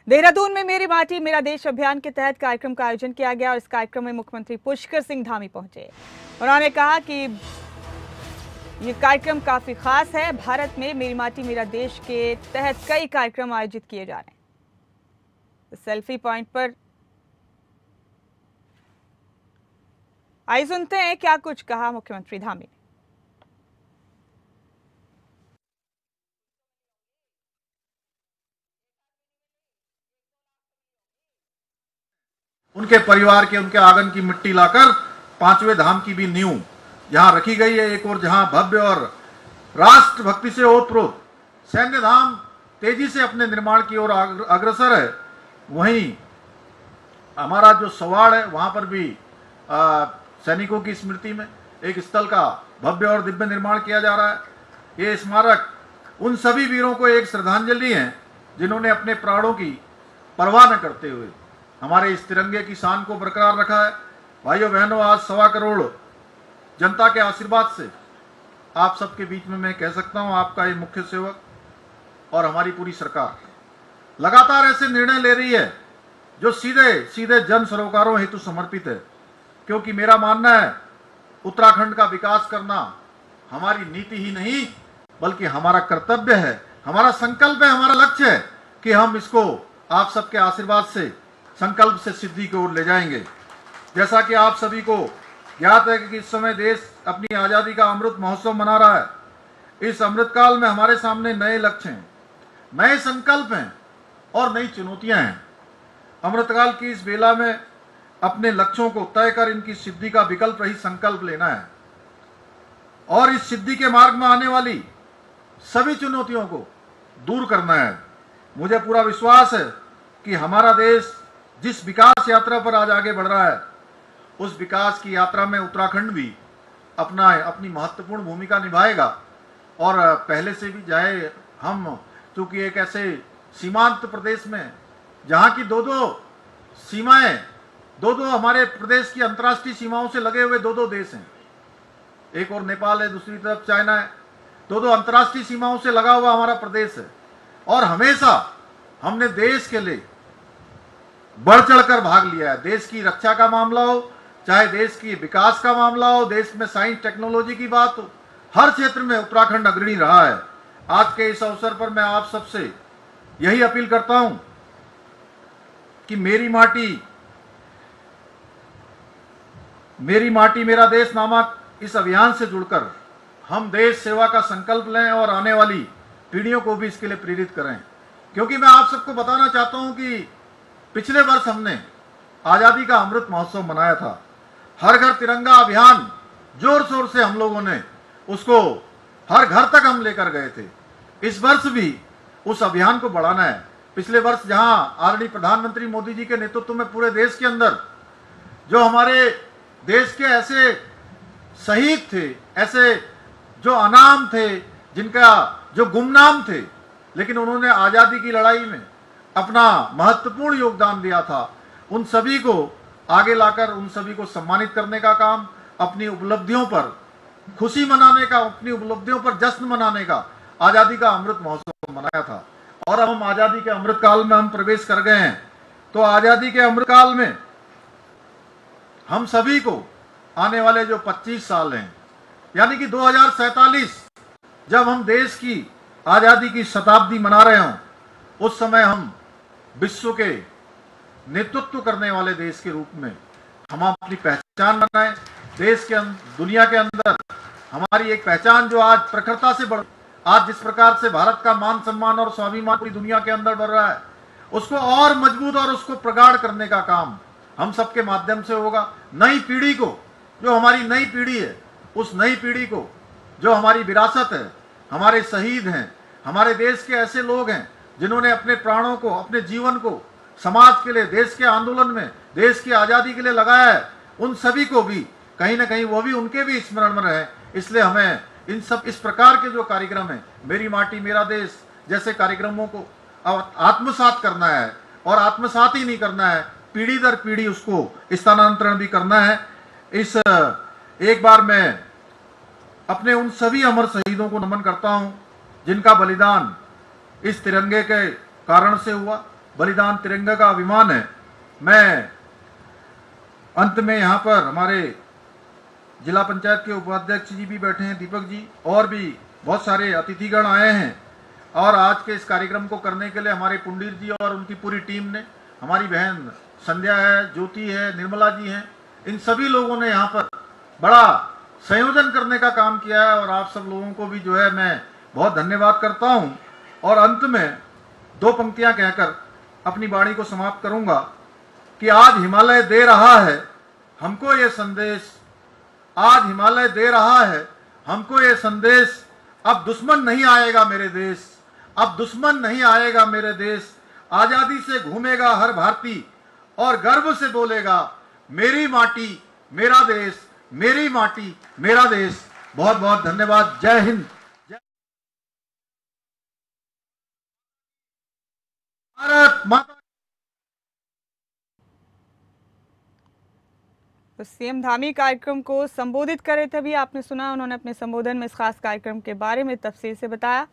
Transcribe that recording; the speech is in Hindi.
देहरादून में मेरी माटी मेरा देश अभियान के तहत कार्यक्रम का आयोजन किया गया और इस कार्यक्रम में मुख्यमंत्री पुष्कर सिंह धामी पहुंचे। उन्होंने कहा कि ये कार्यक्रम काफी खास है। भारत में मेरी माटी मेरा देश के तहत कई कार्यक्रम आयोजित किए जा रहे हैं। सेल्फी पॉइंट पर आइए सुनते हैं क्या कुछ कहा मुख्यमंत्री धामी ने। उनके परिवार के उनके आंगन की मिट्टी लाकर पांचवें धाम की भी नींव यहां रखी गई है। एक और जहां भव्य और राष्ट्रभक्ति से ओतप्रोत सैन्य धाम तेजी से अपने निर्माण की ओर अग्रसर है, वहीं हमारा जो सवाड़ है वहां पर भी सैनिकों की स्मृति में एक स्थल का भव्य और दिव्य निर्माण किया जा रहा है। ये स्मारक उन सभी वीरों को एक श्रद्धांजलि है जिन्होंने अपने प्राणों की परवाह न करते हुए हमारे इस तिरंगे की शान को बरकरार रखा है। भाइयों बहनों, आज 1.25 करोड़ जनता के आशीर्वाद से आप सबके बीच में मैं कह सकता हूं, आपका ये मुख्य सेवक और हमारी पूरी सरकार लगातार ऐसे निर्णय ले रही है जो सीधे सीधे जन सरोकारों हेतु समर्पित है, क्योंकि मेरा मानना है उत्तराखंड का विकास करना हमारी नीति ही नहीं बल्कि हमारा कर्तव्य है, हमारा संकल्प है, हमारा लक्ष्य है कि हम इसको आप सबके आशीर्वाद से संकल्प से सिद्धि की ओर ले जाएंगे। जैसा कि आप सभी को ज्ञात है कि इस समय देश अपनी आजादी का अमृत महोत्सव मना रहा है। इस अमृत काल में हमारे सामने नए लक्ष्य हैं, नए संकल्प हैं और नई चुनौतियां हैं। अमृतकाल की इस बेला में अपने लक्ष्यों को तय कर इनकी सिद्धि का विकल्प रही संकल्प लेना है और इस सिद्धि के मार्ग में आने वाली सभी चुनौतियों को दूर करना है। मुझे पूरा विश्वास है कि हमारा देश जिस विकास यात्रा पर आज आगे बढ़ रहा है, उस विकास की यात्रा में उत्तराखंड भी अपनी महत्वपूर्ण भूमिका निभाएगा। और पहले से भी चाहे हम चूंकि एक ऐसे सीमांत प्रदेश में जहां की दो सीमाएं दो हमारे प्रदेश की अंतर्राष्ट्रीय सीमाओं से लगे हुए दो देश हैं, एक और नेपाल है, दूसरी तरफ चाइना है, दो अंतर्राष्ट्रीय सीमाओं से लगा हुआ हमारा प्रदेश है। और हमेशा हमने देश के लिए बढ़ चढ़कर भाग लिया है। देश की रक्षा का मामला हो, चाहे देश की विकास का मामला हो, देश में साइंस टेक्नोलॉजी की बात हो, हर क्षेत्र में उत्तराखंड अग्रणी रहा है। आज के इस अवसर पर मैं आप सबसे यही अपील करता हूं कि मेरी माटी मेरा देश नामक इस अभियान से जुड़कर हम देश सेवा का संकल्प लें और आने वाली पीढ़ियों को भी इसके लिए प्रेरित करें। क्योंकि मैं आप सबको बताना चाहता हूं कि पिछले वर्ष हमने आजादी का अमृत महोत्सव मनाया था। हर घर तिरंगा अभियान जोर शोर से हम लोगों ने उसको हर घर तक हम लेकर गए थे। इस वर्ष भी उस अभियान को बढ़ाना है। पिछले वर्ष जहां आदरणीय प्रधानमंत्री मोदी जी के नेतृत्व में पूरे देश के अंदर जो हमारे देश के ऐसे शहीद थे, ऐसे जो अनाम थे, जिनका जो गुमनाम थे, लेकिन उन्होंने आजादी की लड़ाई में अपना महत्वपूर्ण योगदान दिया था, उन सभी को आगे लाकर उन सभी को सम्मानित करने का काम, अपनी उपलब्धियों पर खुशी मनाने का, अपनी उपलब्धियों पर जश्न मनाने का आजादी का अमृत महोत्सव मनाया था। और अब हम आजादी के अमृत काल में हम प्रवेश कर गए हैं। तो आजादी के अमृत काल में हम सभी को आने वाले जो 25 साल हैं, यानी कि 2047 जब हम देश की आजादी की शताब्दी मना रहे हों, उस समय हम विश्व के नेतृत्व करने वाले देश के रूप में हम अपनी पहचान बनाएं। देश के दुनिया के अंदर हमारी एक पहचान जो आज प्रखरता से आज जिस प्रकार से भारत का मान सम्मान और स्वाभिमान पूरी दुनिया के अंदर बढ़ रहा है, उसको और मजबूत और उसको प्रगाढ़ करने का काम हम सबके माध्यम से होगा। नई पीढ़ी को, जो हमारी नई पीढ़ी है, उस नई पीढ़ी को जो हमारी विरासत है, हमारे शहीद हैं, हमारे देश के ऐसे लोग हैं जिन्होंने अपने प्राणों को, अपने जीवन को समाज के लिए, देश के आंदोलन में, देश की आजादी के लिए लगाया है, उन सभी को भी कहीं ना कहीं वो भी उनके भी स्मरण में रहे। इसलिए हमें इस प्रकार के जो कार्यक्रम है, मेरी माटी मेरा देश जैसे कार्यक्रमों को आत्मसात करना है और आत्मसात ही नहीं करना है, पीढ़ी दर पीढ़ी उसको स्थानांतरण भी करना है। इस एक बार मैं अपने उन सभी अमर शहीदों को नमन करता हूं जिनका बलिदान इस तिरंगे के कारण से हुआ, बलिदान तिरंगा का अभिमान है। मैं अंत में यहाँ पर हमारे जिला पंचायत के उपाध्यक्ष जी भी बैठे हैं, दीपक जी, और भी बहुत सारे अतिथिगण आए हैं। और आज के इस कार्यक्रम को करने के लिए हमारे पुंडीर जी और उनकी पूरी टीम ने, हमारी बहन संध्या है, ज्योति है, निर्मला जी हैं, इन सभी लोगों ने यहाँ पर बड़ा संयोजन करने का काम किया है। और आप सब लोगों को भी जो है मैं बहुत धन्यवाद करता हूँ। और अंत में दो पंक्तियां कहकर अपनी वाणी को समाप्त करूंगा कि आज हिमालय दे रहा है हमको ये संदेश, आज हिमालय दे रहा है हमको ये संदेश, अब दुश्मन नहीं आएगा मेरे देश, अब दुश्मन नहीं आएगा मेरे देश। आजादी से घूमेगा हर भारतीय और गर्व से बोलेगा मेरी माटी मेरा देश, मेरी माटी मेरा देश। बहुत बहुत धन्यवाद। जय हिंद। भारत माता। तो सीएम धामी कार्यक्रम को संबोधित कर रहे थे। अभी आपने सुना, उन्होंने अपने संबोधन में इस खास कार्यक्रम के बारे में तफसील से बताया।